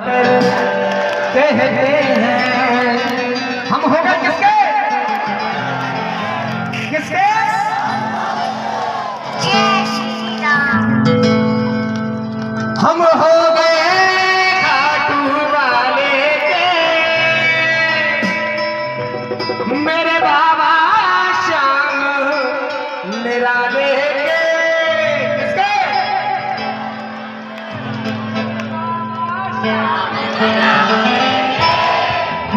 कहते हैं हम हो गए किसके किसके जय श्री राम। हम हो गए खाटू वाले के मेरे बाबा श्याम निराले के किसके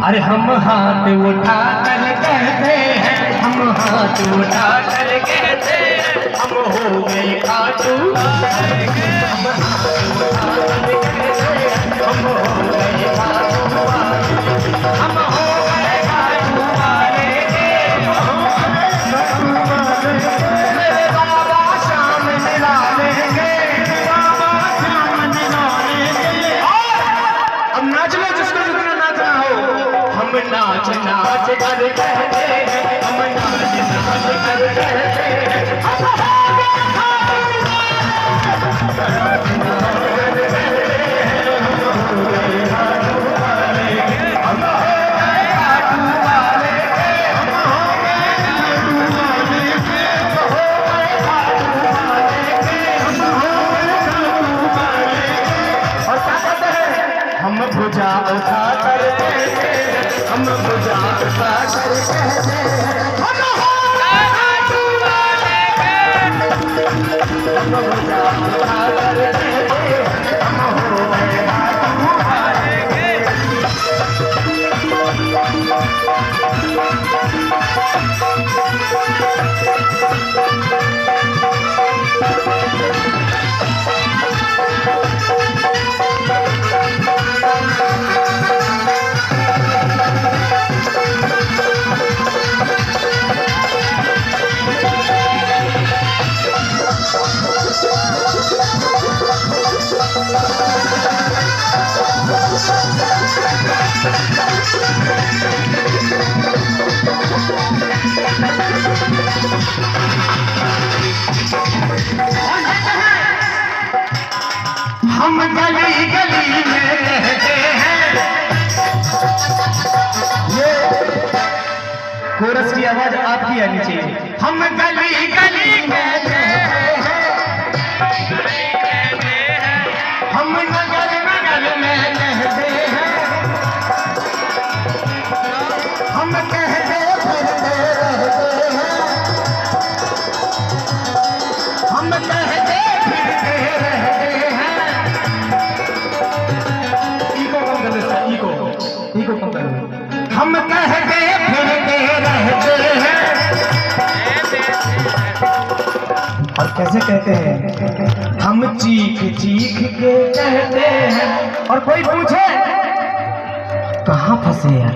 अरे हम हाथ उठा कर कहते हैं हम हाथ उठा कर कहते हैं हम हो गए खाटू वाले के हम हाथ उठा कर कहते हैं हम हो गए खाटू वाले के हम हो गए खाटू वाले के मेरे बाबा श्याम निराले के बाबा श्याम निराले के अब नाच लो जिसको जितना नाचना हो हम नाच नाच कर कहते हैं हम नाच नाच कर कहते हैं हम हो गए खाटू वाले के हम हो गए खाटू वाले के हम हो गए खाटू वाले के हम हो गए खाटू वाले के हम हो गए खाटू वाले के और क्या कहते हैं हम भुजा उठा कर कहते हैं हम भुजा उठा कर कहते हैं हम हो गए खाटू वाले के हम भुजा उठा कर कहते हैं हम हो गए खाटू वाले के हम गली गली में रहते हैं ये कोरस की आवाज आपकी आनी चाहिए हम गली गली में रहते हैं हम नगर नगर में रहते हैं हम कहते फिरते रहते हैं हम कहते फिरते रहते हैं इको कम कर लो हम कहते फिरते रहते हैं और कैसे कहते हैं हम चीख चीख के कहते हैं और कोई पूछे कहाँ फंसे यार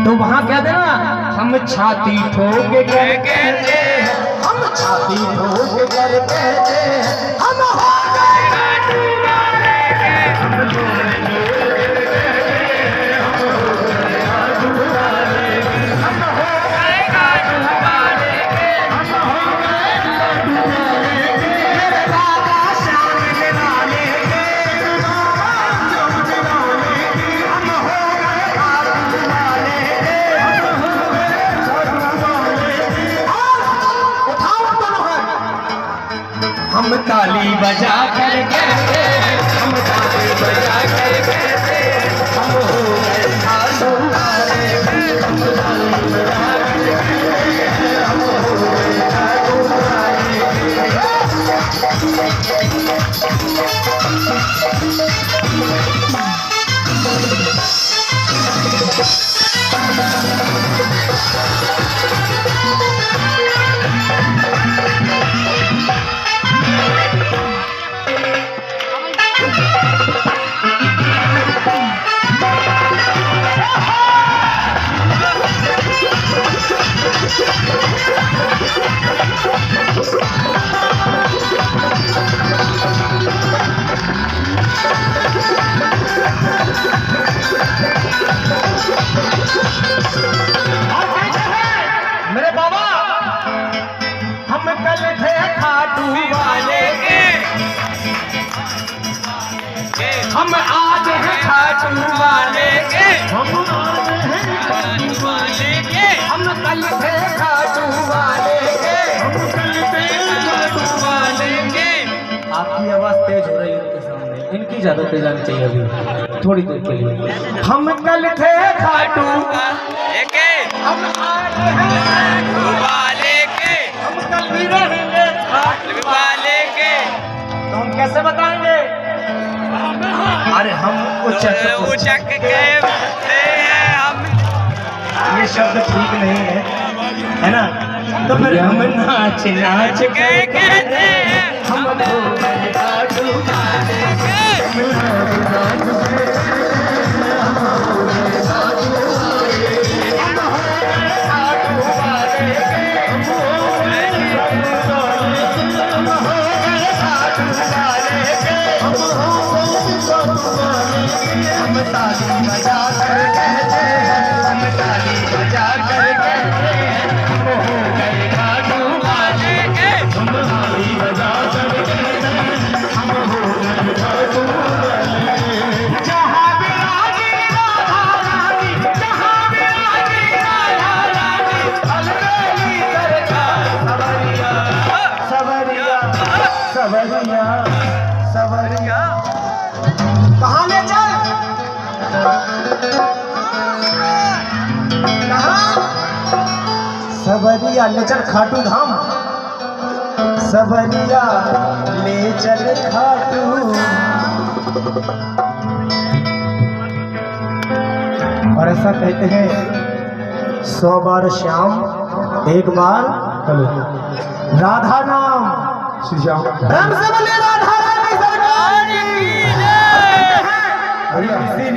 तो वहां कह देना हम छाती ठोक के कहते हैं हम छाती ठोक कर कहते हैं हम हो गए खाटू वाले के हम हो गए हम ताली बजा कर कहते हैं हम ताली बजा कर कहते हैं हम हो गए खाटू वाले के हम ताली बजा कर कहते हैं हम हो गए खाटू वाले के ज्यादा तेज आनी चाहिए अभी थोड़ी देर के लिए। हम कल थे खाटू हम कल भी रहेंगे तो हम कैसे बताएंगे? अरे हम उचक के हम ये शब्द ठीक नहीं है ना? तो फिर हम नाच नाच के कहते हैं हम ताली बजा कर कहते हैं हम ताली बजा कर कहते हैं हम हो गए खाटू वाले के हम ताली बजा कर कहते हैं हम हो गए खाटू वाले। जहाँ विराजी राधा रानी जहाँ विराजी राधा रानी अलबेली सरकार सवरिया सवरिया सवरिया सवरिया कहाँ ले चल सवरिया ले चल खाटू धाम सवरिया ले चल खाटू। और ऐसा कहते हैं 100 बार श्याम एक बार राधा नाम श्री श्याम राम से बोले राधा रानी सरकार की जय।